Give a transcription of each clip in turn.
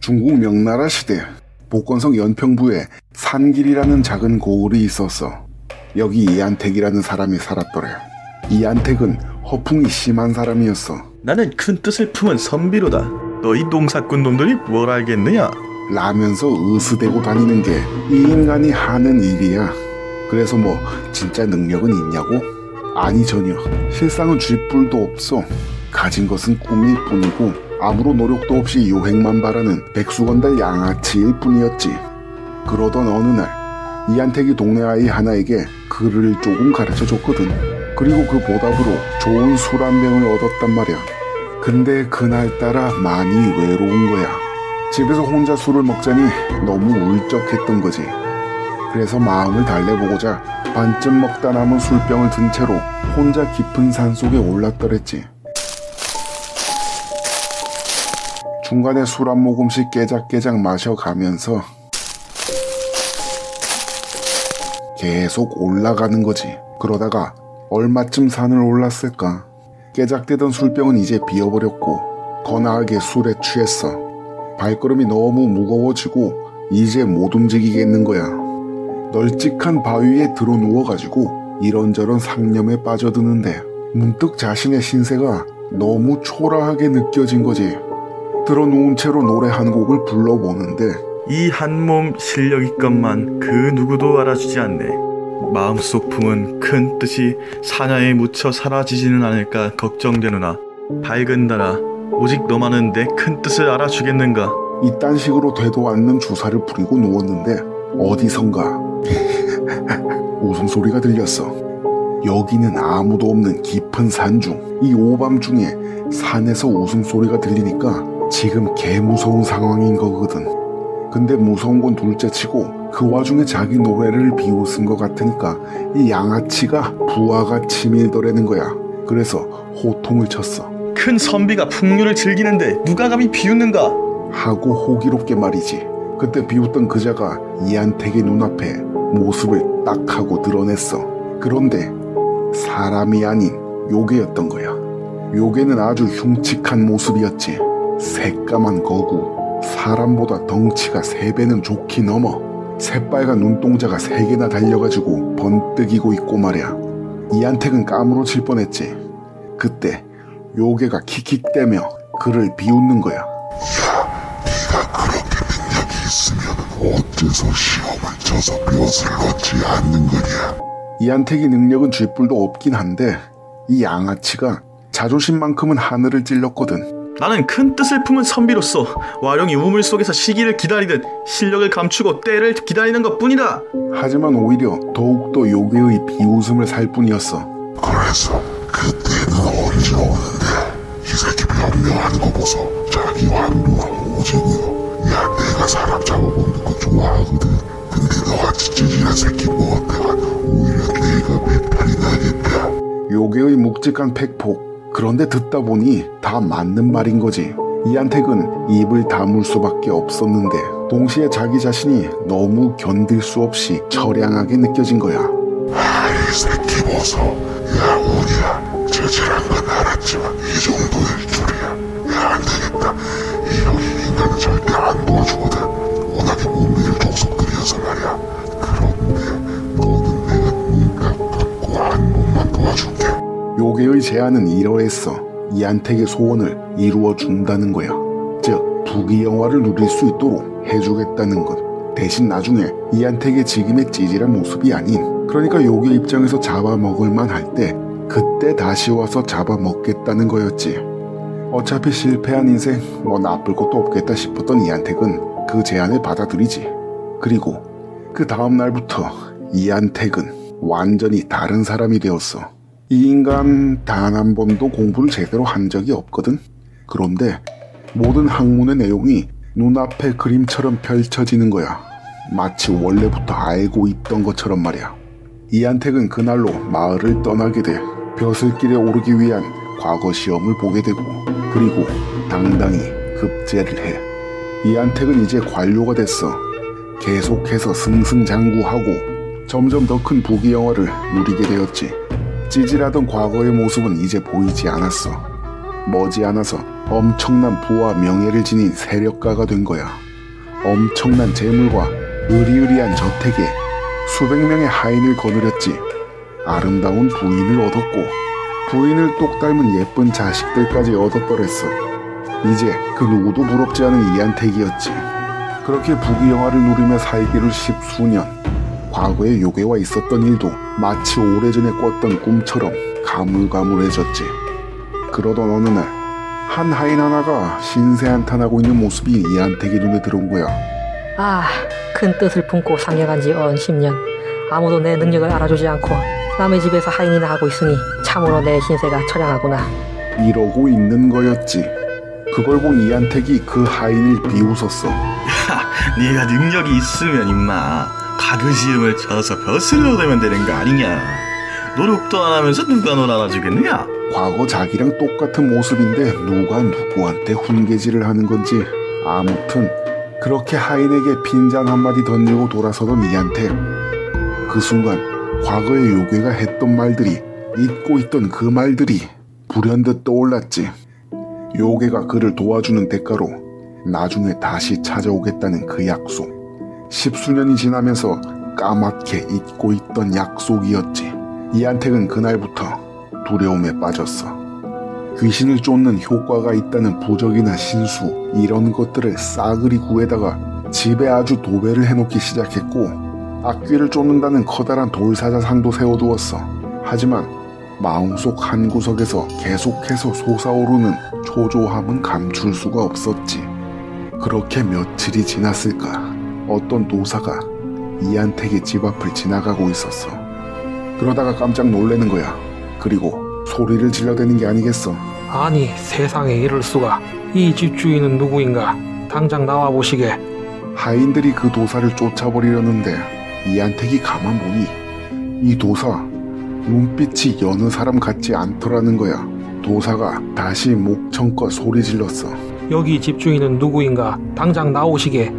중국 명나라 시대 복건성 연평부에 산길이라는 작은 고을이 있었어. 여기 이안택이라는 사람이 살았더래. 이안택은 허풍이 심한 사람이었어. 나는 큰 뜻을 품은 선비로다. 너희 농사꾼 놈들이 뭘 알겠느냐? 라면서 으스대고 다니는 게 이 인간이 하는 일이야. 그래서 뭐 진짜 능력은 있냐고? 아니 전혀. 실상은 쥐뿔도 없어. 가진 것은 꿈일 뿐이고 아무런 노력도 없이 유행만 바라는 백수건달 양아치일 뿐이었지. 그러던 어느 날 이안택이 동네 아이 하나에게 글을 조금 가르쳐줬거든. 그리고 그 보답으로 좋은 술 한 병을 얻었단 말이야. 근데 그날따라 많이 외로운 거야. 집에서 혼자 술을 먹자니 너무 울적했던 거지. 그래서 마음을 달래보고자 반쯤 먹다 남은 술병을 든 채로 혼자 깊은 산속에 올랐더랬지. 중간에 술 한 모금씩 깨작깨작 마셔가면서 계속 올라가는 거지. 그러다가 얼마쯤 산을 올랐을까? 깨작대던 술병은 이제 비어버렸고 거나하게 술에 취했어. 발걸음이 너무 무거워지고 이제 못 움직이겠는 거야. 널찍한 바위에 들어 누워가지고 이런저런 상념에 빠져드는데 문득 자신의 신세가 너무 초라하게 느껴진 거지. 들어 누운 채로 노래 한 곡을 불러보는데 이 한 몸 실력 있건만 그 누구도 알아주지 않네. 마음속 품은 큰 뜻이 사냐에 묻혀 사라지지는 않을까 걱정되느나 밝은 달아 오직 너만은 내 큰 뜻을 알아주겠는가. 이딴 식으로 되도 않는 주사를 부리고 누웠는데 어디선가 웃음소리가 들렸어. 여기는 아무도 없는 깊은 산중, 이 오밤중에 산에서 웃음소리가 들리니까 지금 개무서운 상황인 거거든. 근데 무서운 건 둘째치고 그 와중에 자기 노래를 비웃은 것 같으니까 이 양아치가 부하가 치밀더라는 거야. 그래서 호통을 쳤어. 큰 선비가 풍류를 즐기는데 누가 감히 비웃는가? 하고 호기롭게 말이지. 그때 비웃던 그자가 이안택의 눈앞에 모습을 딱 하고 드러냈어. 그런데 사람이 아닌 요괴였던 거야. 요괴는 아주 흉측한 모습이었지. 새까만 거구, 사람보다 덩치가 3배는 좋기 넘어 새빨간 눈동자가 3개나 달려가지고 번뜩이고 있고 말이야. 이안택은 까무러칠 뻔했지. 그때 요괴가 킥킥대며 그를 비웃는 거야. 야, 네가 그렇게 능력이 있으면 어째서 시험을 쳐서 벼슬 넣지 않는 거냐? 이안택이 능력은 쥐뿔도 없긴 한데 이 양아치가 자존심만큼은 하늘을 찔렀거든. 나는 큰 뜻을 품은 선비로서 와룡이 우물 속에서 시기를 기다리듯 실력을 감추고 때를 기다리는 것뿐이다. 하지만 오히려 더욱더 요괴의 비웃음을 살 뿐이었어. 그래서 그때는 언제 오는데? 이 새끼 변명하는 거 보소. 자기 환부가 오지고요. 야, 내가 사람 잡아먹는 거 좋아하거든. 근데 너같이 찌질한 새끼 먹었다가 오히려 내가 배탈이 나겠다. 요괴의 묵직한 팩폭. 그런데 듣다 보니 다 맞는 말인 거지. 이안택은 입을 다물 수밖에 없었는데 동시에 자기 자신이 너무 견딜 수 없이 처량하게 느껴진 거야. 이 새끼 보소. 야, 우리야. 저질한 건 알았지만 이 정도일 줄이야. 야, 안 되겠다. 이 형인 인간은 절대 안 도와주거든. 워낙에 못 믿을 족속들이어서 말이야. 그런데 너는 내가 눈 깜깜고 한 번만 도와줄게. 요괴의 제안은 이러했어. 이안택의 소원을 이루어 준다는 거야. 즉 부귀영화를 누릴 수 있도록 해주겠다는 것. 대신 나중에 이안택의 지금의 찌질한 모습이 아닌, 그러니까 요괴 입장에서 잡아먹을만 할 때 그때 다시 와서 잡아먹겠다는 거였지. 어차피 실패한 인생 뭐 나쁠 것도 없겠다 싶었던 이안택은 그 제안을 받아들이지. 그리고 그 다음 날부터 이안택은 완전히 다른 사람이 되었어. 이 인간 단 한 번도 공부를 제대로 한 적이 없거든. 그런데 모든 학문의 내용이 눈앞에 그림처럼 펼쳐지는 거야. 마치 원래부터 알고 있던 것처럼 말이야. 이안택은 그날로 마을을 떠나게 돼 벼슬길에 오르기 위한 과거 시험을 보게 되고 그리고 당당히 급제를 해. 이안택은 이제 관료가 됐어. 계속해서 승승장구하고 점점 더 큰 부귀영화를 누리게 되었지. 찌질하던 과거의 모습은 이제 보이지 않았어. 머지않아서 엄청난 부와 명예를 지닌 세력가가 된 거야. 엄청난 재물과 의리의리한 저택에 수백 명의 하인을 거느렸지. 아름다운 부인을 얻었고 부인을 똑 닮은 예쁜 자식들까지 얻었더랬어. 이제 그 누구도 부럽지 않은 이안택이었지. 그렇게 부귀영화를 누리며 살기를 10수년. 과거의 요괴와 있었던 일도 마치 오래전에 꿨던 꿈처럼 가물가물해졌지. 그러던 어느 날 한 하인 하나가 신세한탄하고 있는 모습이 이안택의 눈에 들어온 거야. 아, 큰 뜻을 품고 상경한 지 10년. 아무도 내 능력을 알아주지 않고 남의 집에서 하인이나 하고 있으니 참으로 내 신세가 처량하구나. 이러고 있는 거였지. 그걸 본 이안택이 그 하인을 비웃었어. 야, 네가 능력이 있으면 임마 가그지음을 쳐서 벼슬을 얻으면 되는 거 아니냐. 노력도 안 하면서 누가 널 알아주겠느냐. 과거 자기랑 똑같은 모습인데 누가 누구한테 훈계질을 하는 건지. 아무튼 그렇게 하인에게 핀잔 한마디 던지고 돌아서던 이안택. 그 순간 과거의 요괴가 했던 말들이, 잊고 있던 그 말들이 불현듯 떠올랐지. 요괴가 그를 도와주는 대가로 나중에 다시 찾아오겠다는 그 약속. 10수년이 지나면서 까맣게 잊고 있던 약속이었지. 이안택은 그날부터 두려움에 빠졌어. 귀신을 쫓는 효과가 있다는 부적이나 신수, 이런 것들을 싸그리 구해다가 집에 아주 도배를 해놓기 시작했고, 악귀를 쫓는다는 커다란 돌사자상도 세워두었어. 하지만 마음속 한 구석에서 계속해서 솟아오르는 초조함은 감출 수가 없었지. 그렇게 며칠이 지났을까, 어떤 도사가 이안택의 집 앞을 지나가고 있었어. 그러다가 깜짝 놀라는 거야. 그리고 소리를 질러대는 게 아니겠어. 아니, 세상에 이럴 수가. 이 집주인은 누구인가? 당장 나와보시게. 하인들이 그 도사를 쫓아버리려는데 이안택이 가만 보니 이 도사 눈빛이 여느 사람 같지 않더라는 거야. 도사가 다시 목청껏 소리 질렀어. 여기 집주인은 누구인가? 당장 나오시게.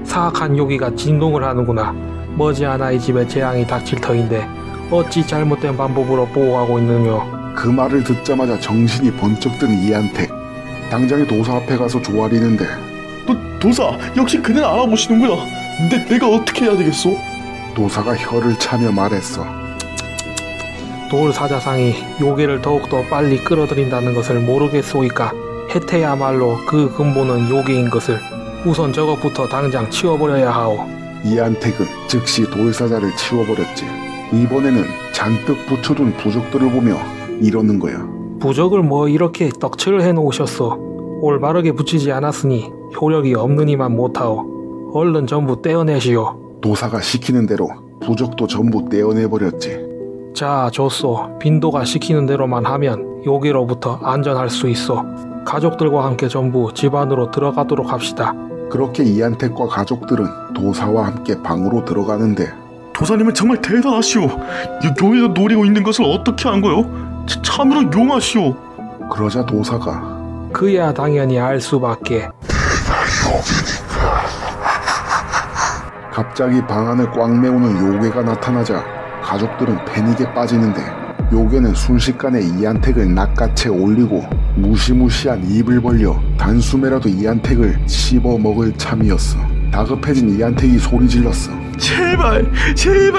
사악한 요기가 진동을 하는구나. 머지않아 이 집에 재앙이 닥칠 터인데 어찌 잘못된 방법으로 보호하고 있느뇨. 그 말을 듣자마자 정신이 번쩍 든 이안택. 당장에 도사 앞에 가서 조아리는데, 도사, 역시 그는 알아보시는구나. 내가 어떻게 해야 되겠소? 도사가 혀를 차며 말했어. 돌사자상이 요괴를 더욱더 빨리 끌어들인다는 것을 모르겠소이까. 해태야말로 그 근본은 요괴인 것을 우선 저것부터 당장 치워버려야 하오. 이안택은 즉시 돌사자를 치워버렸지. 이번에는 잔뜩 붙여둔 부적들을 보며 이러는 거야. 부적을 뭐 이렇게 떡칠을 해놓으셨소. 올바르게 붙이지 않았으니 효력이 없느니만 못하오. 얼른 전부 떼어내시오. 도사가 시키는 대로 부적도 전부 떼어내버렸지. 자, 좋소. 빈도가 시키는 대로만 하면 요괴로부터 안전할 수 있어. 가족들과 함께 전부 집 안으로 들어가도록 합시다. 그렇게 이안택과 가족들은 도사와 함께 방으로 들어가는데, 도사님은 정말 대단하시오. 요괴가 노리고 있는 것을 어떻게 한 거요? 참으로 용하시오. 그러자 도사가, 그야 당연히 알 수밖에. 갑자기 방 안을 꽉 메우는 요괴가 나타나자 가족들은 패닉에 빠지는데, 요괴는 순식간에 이안택을 낚아채 올리고 무시무시한 입을 벌려 단숨에라도 이안택을 씹어먹을 참이었어. 다급해진 이안택이 소리 질렀어. 제발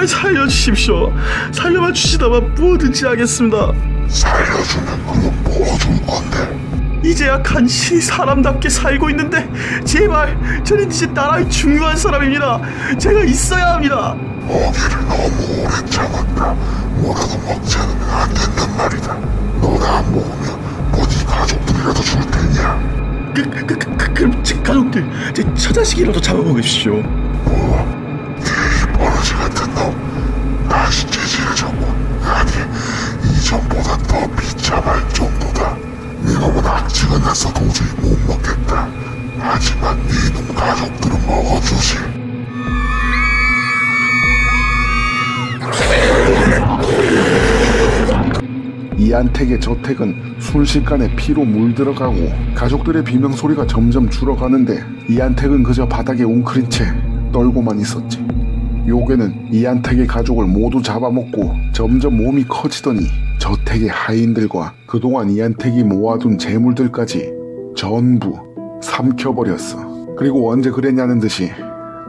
살려주십시오. 살려만 주시다만 뭐든지 하겠습니다. 살려주면 그럼 뭐 줄 건데? 이제야 간신히 사람답게 살고 있는데 제발, 저는 이제 나라의 중요한 사람입니다. 제가 있어야 합니다. 먹이를 너무 오래 참았다. 뭐라도 먹지 않으면 안 된단 말이다. 너나 안 먹으면 뭐 네 가족들이라도 줄 테냐. 그럼 제 가족들, 제 처자식이라도 잡아먹으십시오. 뭐? 이 버러지 같은 놈. 다시 죄질을 졌고, 아니 이전보다 더 비참할 정도다. 이놈은 악취가 나서 도저히 못 먹겠다. 하지만 이놈 가족들은 먹어주지. 이안택의 저택은 순식간에 피로 물들어가고 가족들의 비명소리가 점점 줄어가는데, 이안택은 그저 바닥에 웅크린 채 떨고만 있었지. 요괴는 이안택의 가족을 모두 잡아먹고 점점 몸이 커지더니 저택의 하인들과 그동안 이한택이 모아둔 재물들까지 전부 삼켜버렸어. 그리고 언제 그랬냐는 듯이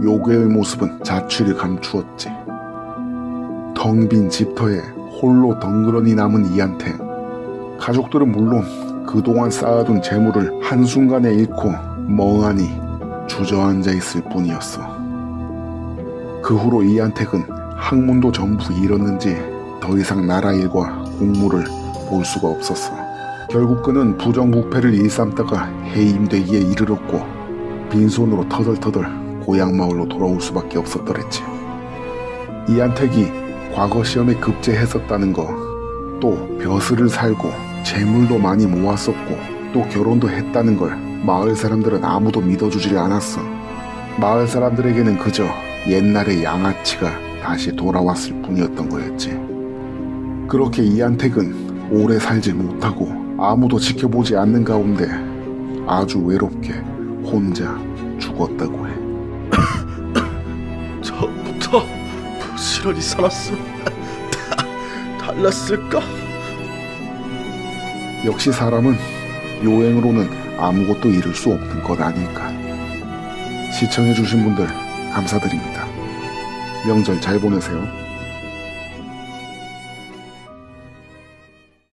요괴의 모습은 자취를 감추었지. 텅 빈 집터에 홀로 덩그러니 남은 이한택. 가족들은 물론 그동안 쌓아둔 재물을 한순간에 잃고 멍하니 주저앉아 있을 뿐이었어. 그 후로 이한택은 학문도 전부 잃었는지 더 이상 나라 일과 공무를 볼 수가 없었어. 결국 그는 부정부패를 일삼다가 해임되기에 이르렀고 빈손으로 터덜터덜 고향 마을로 돌아올 수밖에 없었더랬지. 이한택이 과거 시험에 급제했었다는 거, 또 벼슬을 살고 재물도 많이 모았었고 또 결혼도 했다는 걸 마을 사람들은 아무도 믿어주질 않았어. 마을 사람들에게는 그저 옛날의 양아치가 다시 돌아왔을 뿐이었던 거였지. 그렇게 이한택은 오래 살지 못하고 아무도 지켜보지 않는 가운데 아주 외롭게 혼자 죽었다고 해. 처음부터 부지런히 살았으면 달랐을까? 역시 사람은 요행으로는 아무것도 이룰 수 없는 것 아닐까. 시청해주신 분들 감사드립니다. 명절 잘 보내세요.